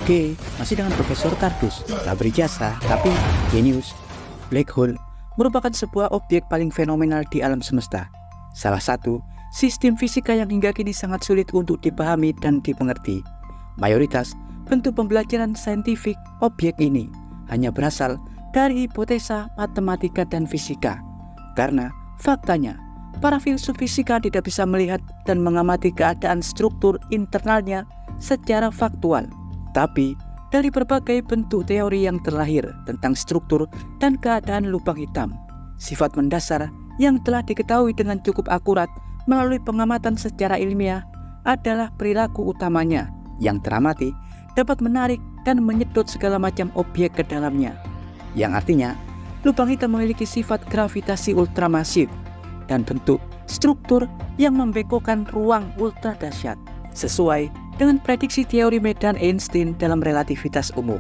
Oke, masih dengan Profesor Kardus, tak berijazah tapi genius. Black hole merupakan sebuah objek paling fenomenal di alam semesta. Salah satu sistem fisika yang hingga kini sangat sulit untuk dipahami dan dimengerti. Mayoritas bentuk pembelajaran saintifik objek ini hanya berasal dari hipotesa, matematika, dan fisika. Karena faktanya, para filsuf fisika tidak bisa melihat dan mengamati keadaan struktur internalnya secara faktual. Tapi, dari berbagai bentuk teori yang terlahir tentang struktur dan keadaan lubang hitam, sifat mendasar yang telah diketahui dengan cukup akurat melalui pengamatan secara ilmiah adalah perilaku utamanya yang teramati dapat menarik dan menyedot segala macam objek ke dalamnya. Yang artinya, lubang hitam memiliki sifat gravitasi ultramasif dan bentuk struktur yang membengkokkan ruang ultra dahsyat, sesuai dengan prediksi teori medan Einstein dalam relativitas umum.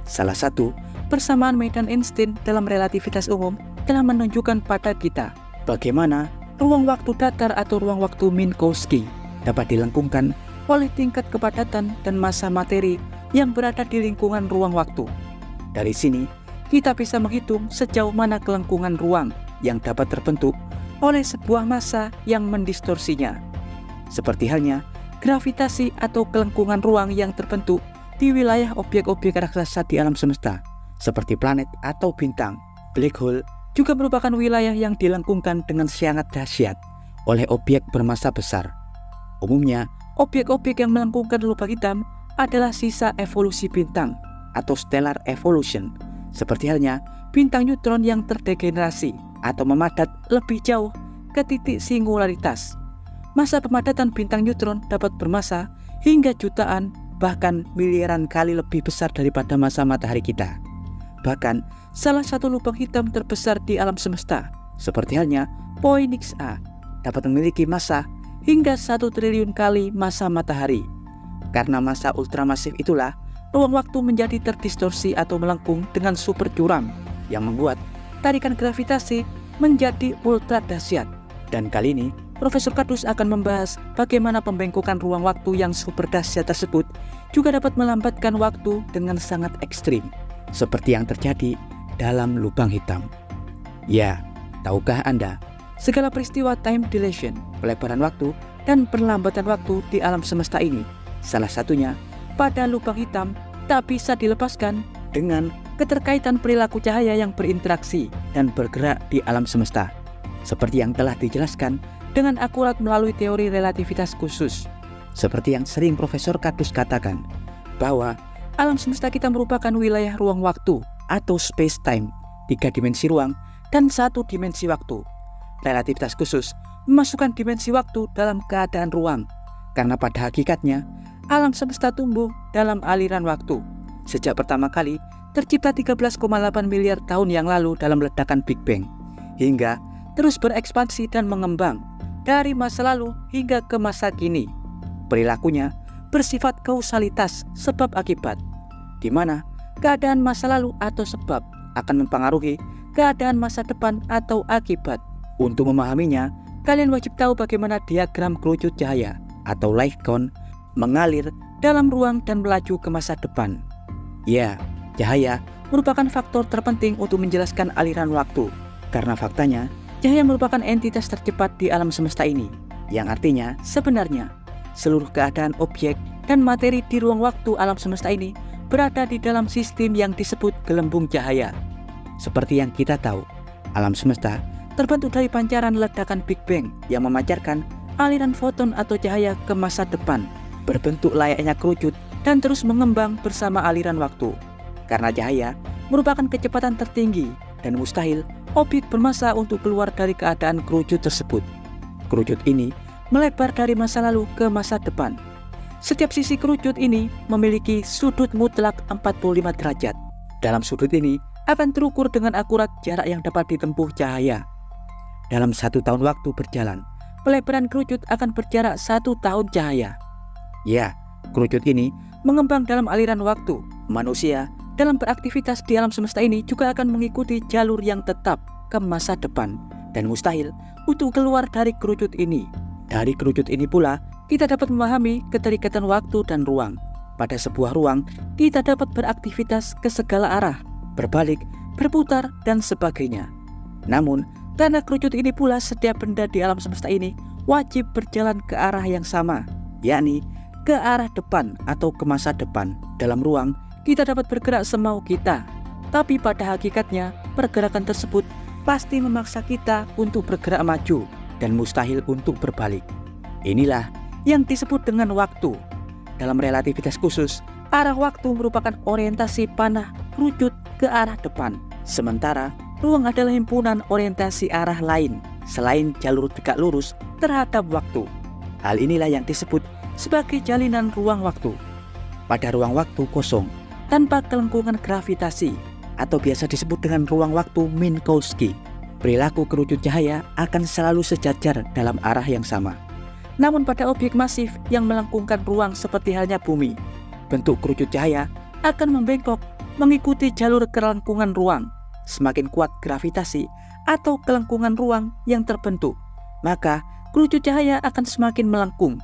Salah satu persamaan medan Einstein dalam relativitas umum telah menunjukkan pada kita bagaimana ruang waktu datar atau ruang waktu Minkowski dapat dilengkungkan oleh tingkat kepadatan dan massa materi yang berada di lingkungan ruang waktu. Dari sini, kita bisa menghitung sejauh mana kelengkungan ruang yang dapat terbentuk oleh sebuah massa yang mendistorsinya. Seperti halnya gravitasi atau kelengkungan ruang yang terbentuk di wilayah objek-objek raksasa di alam semesta, seperti planet atau bintang. Black hole juga merupakan wilayah yang dilengkungkan dengan sangat dahsyat oleh objek bermassa besar. Umumnya, objek-objek yang melengkungkan lubang hitam adalah sisa evolusi bintang atau stellar evolution, seperti halnya bintang neutron yang terdegenerasi atau memadat lebih jauh ke titik singularitas. Massa pemadatan bintang neutron dapat bermassa hingga jutaan bahkan miliaran kali lebih besar daripada massa matahari kita. Bahkan, salah satu lubang hitam terbesar di alam semesta, seperti halnya Phoenix A, dapat memiliki massa hingga 1 triliun kali massa matahari. Karena massa ultramasif itulah, ruang waktu menjadi terdistorsi atau melengkung dengan super curam yang membuat tarikan gravitasi menjadi ultra dahsyat. Dan kali ini, Profesor Kardus akan membahas bagaimana pembengkokan ruang waktu yang super dahsyat tersebut juga dapat melambatkan waktu dengan sangat ekstrim, seperti yang terjadi dalam lubang hitam. Ya, tahukah Anda, segala peristiwa time dilation, pelebaran waktu, dan perlambatan waktu di alam semesta ini, salah satunya pada lubang hitam tak bisa dilepaskan dengan keterkaitan perilaku cahaya yang berinteraksi dan bergerak di alam semesta, seperti yang telah dijelaskan dengan akurat melalui teori relativitas khusus. Seperti yang sering Profesor Kardus katakan, bahwa alam semesta kita merupakan wilayah ruang waktu atau space-time, 3 dimensi ruang dan 1 dimensi waktu. Relativitas khusus memasukkan dimensi waktu dalam keadaan ruang, karena pada hakikatnya, alam semesta tumbuh dalam aliran waktu. Sejak pertama kali tercipta 13,8 miliar tahun yang lalu dalam ledakan Big Bang, hingga terus berekspansi dan mengembang dari masa lalu hingga ke masa kini. Perilakunya bersifat kausalitas sebab akibat, di mana keadaan masa lalu atau sebab akan mempengaruhi keadaan masa depan atau akibat. Untuk memahaminya, kalian wajib tahu bagaimana diagram kerucut cahaya atau light cone mengalir dalam ruang dan melaju ke masa depan. Ya, cahaya merupakan faktor terpenting untuk menjelaskan aliran waktu, karena faktanya cahaya merupakan entitas tercepat di alam semesta ini, yang artinya sebenarnya seluruh keadaan objek dan materi di ruang waktu alam semesta ini berada di dalam sistem yang disebut gelembung cahaya. Seperti yang kita tahu, alam semesta terbentuk dari pancaran ledakan Big Bang yang memancarkan aliran foton atau cahaya ke masa depan, berbentuk layaknya kerucut dan terus mengembang bersama aliran waktu. Karena cahaya merupakan kecepatan tertinggi dan mustahil objek bermassa untuk keluar dari keadaan kerucut tersebut. Kerucut ini melebar dari masa lalu ke masa depan. Setiap sisi kerucut ini memiliki sudut mutlak 45 derajat. Dalam sudut ini akan terukur dengan akurat jarak yang dapat ditempuh cahaya. Dalam 1 tahun waktu berjalan, pelebaran kerucut akan berjarak 1 tahun cahaya. Ya, kerucut ini mengembang dalam aliran waktu. Manusia dalam beraktivitas di alam semesta ini juga akan mengikuti jalur yang tetap ke masa depan dan mustahil untuk keluar dari kerucut ini. Dari kerucut ini pula, kita dapat memahami keterikatan waktu dan ruang. pada sebuah ruang, kita dapat beraktivitas ke segala arah, berbalik, berputar, dan sebagainya. Namun, karena kerucut ini pula setiap benda di alam semesta ini wajib berjalan ke arah yang sama, yakni ke arah depan atau ke masa depan. Dalam ruang, kita dapat bergerak semau kita, tapi pada hakikatnya pergerakan tersebut pasti memaksa kita untuk bergerak maju dan mustahil untuk berbalik. Inilah yang disebut dengan waktu. Dalam relativitas khusus, arah waktu merupakan orientasi panah kerucut ke arah depan. Sementara ruang adalah himpunan orientasi arah lain selain jalur tegak lurus terhadap waktu. Hal inilah yang disebut sebagai jalinan ruang waktu. Pada ruang waktu kosong, tanpa kelengkungan gravitasi, atau biasa disebut dengan ruang waktu Minkowski, perilaku kerucut cahaya akan selalu sejajar dalam arah yang sama. Namun pada objek masif yang melengkungkan ruang seperti halnya bumi, bentuk kerucut cahaya akan membengkok mengikuti jalur kelengkungan ruang. Semakin kuat gravitasi atau kelengkungan ruang yang terbentuk, maka kerucut cahaya akan semakin melengkung.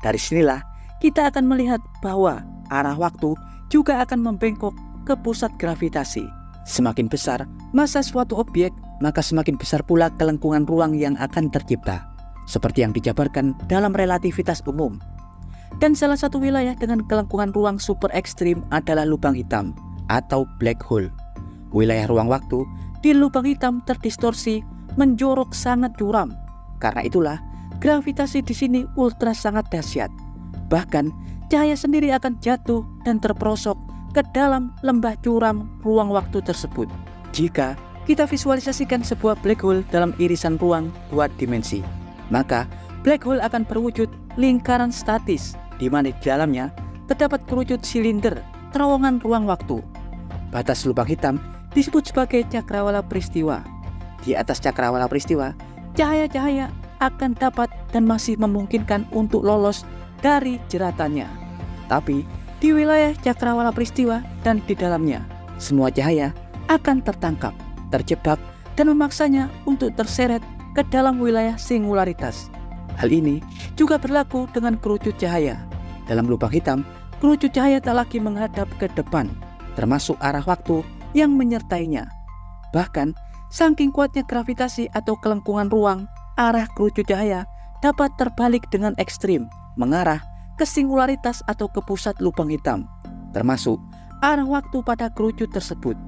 Dari sinilah kita akan melihat bahwa arah waktu juga akan membengkok ke pusat gravitasi. Semakin besar massa suatu objek, maka semakin besar pula kelengkungan ruang yang akan tercipta, seperti yang dijabarkan dalam relativitas umum. Dan salah satu wilayah dengan kelengkungan ruang super ekstrim adalah lubang hitam atau black hole. Wilayah ruang waktu di lubang hitam terdistorsi, menjorok sangat curam. Karena itulah gravitasi di sini ultra sangat dahsyat. Bahkan cahaya sendiri akan jatuh dan terperosok ke dalam lembah curam ruang waktu tersebut. Jika kita visualisasikan sebuah black hole dalam irisan ruang 2 dimensi, maka black hole akan berwujud lingkaran statis di mana di dalamnya terdapat kerucut silinder terowongan ruang waktu. Batas lubang hitam disebut sebagai cakrawala peristiwa. Di atas cakrawala peristiwa, cahaya-cahaya akan dapat dan masih memungkinkan untuk lolos dari jeratannya. Tapi di wilayah cakrawala peristiwa dan di dalamnya, semua cahaya akan tertangkap, terjebak, dan memaksanya untuk terseret ke dalam wilayah singularitas. Hal ini juga berlaku dengan kerucut cahaya. Dalam lubang hitam, kerucut cahaya tak lagi menghadap ke depan, termasuk arah waktu yang menyertainya. Bahkan, saking kuatnya gravitasi atau kelengkungan ruang, arah kerucut cahaya dapat terbalik dengan ekstrim, mengarah ke singularitas atau ke pusat lubang hitam, termasuk arah waktu pada kerucut tersebut.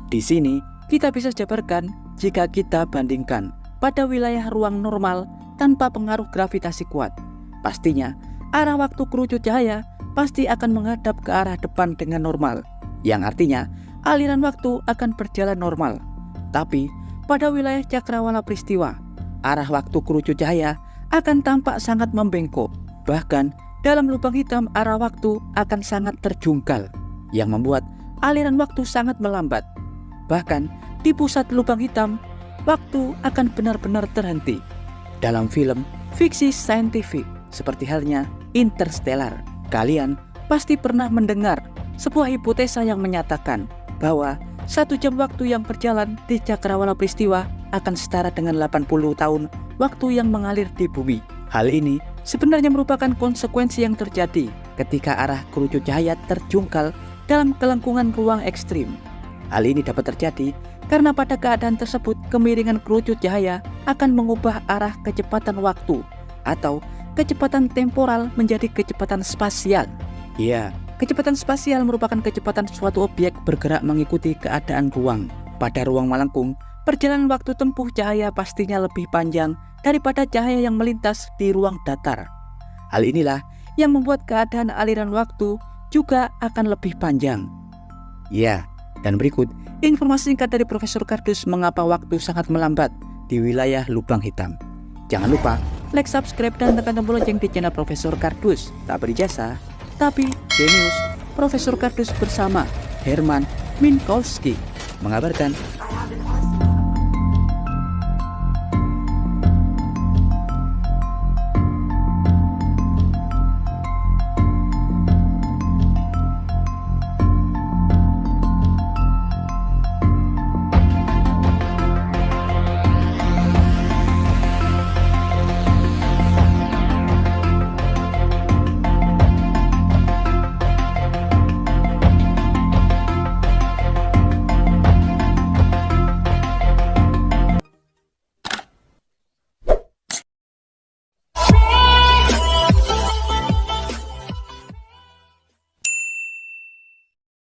Di sini, kita bisa jabarkan jika kita bandingkan pada wilayah ruang normal tanpa pengaruh gravitasi kuat. Pastinya, arah waktu kerucut cahaya pasti akan menghadap ke arah depan dengan normal, yang artinya aliran waktu akan berjalan normal. Tapi pada wilayah cakrawala peristiwa, arah waktu kerucut cahaya akan tampak sangat membengkok. Bahkan dalam lubang hitam arah waktu akan sangat terjungkal, yang membuat aliran waktu sangat melambat. Bahkan di pusat lubang hitam, waktu akan benar-benar terhenti. Dalam film fiksi saintifik seperti halnya Interstellar, kalian pasti pernah mendengar sebuah hipotesa yang menyatakan bahwa 1 jam waktu yang berjalan di cakrawala peristiwa akan setara dengan 80 tahun waktu yang mengalir di bumi. Hal ini sebenarnya merupakan konsekuensi yang terjadi ketika arah kerucut cahaya terjungkal dalam kelengkungan ruang ekstrim. Hal ini dapat terjadi karena pada keadaan tersebut kemiringan kerucut cahaya akan mengubah arah kecepatan waktu atau kecepatan temporal menjadi kecepatan spasial. Ya, kecepatan spasial merupakan kecepatan suatu objek bergerak mengikuti keadaan ruang. Pada ruang melengkung, perjalanan waktu tempuh cahaya pastinya lebih panjang daripada cahaya yang melintas di ruang datar. Hal inilah yang membuat keadaan aliran waktu juga akan lebih panjang. Ya, dan berikut informasi singkat dari Profesor Kardus mengapa waktu sangat melambat di wilayah lubang hitam. Jangan lupa like, subscribe, dan tekan tombol lonceng di channel Profesor Kardus. Tak berijasa, tapi genius. Profesor Kardus bersama Herman Minkowski mengabarkan.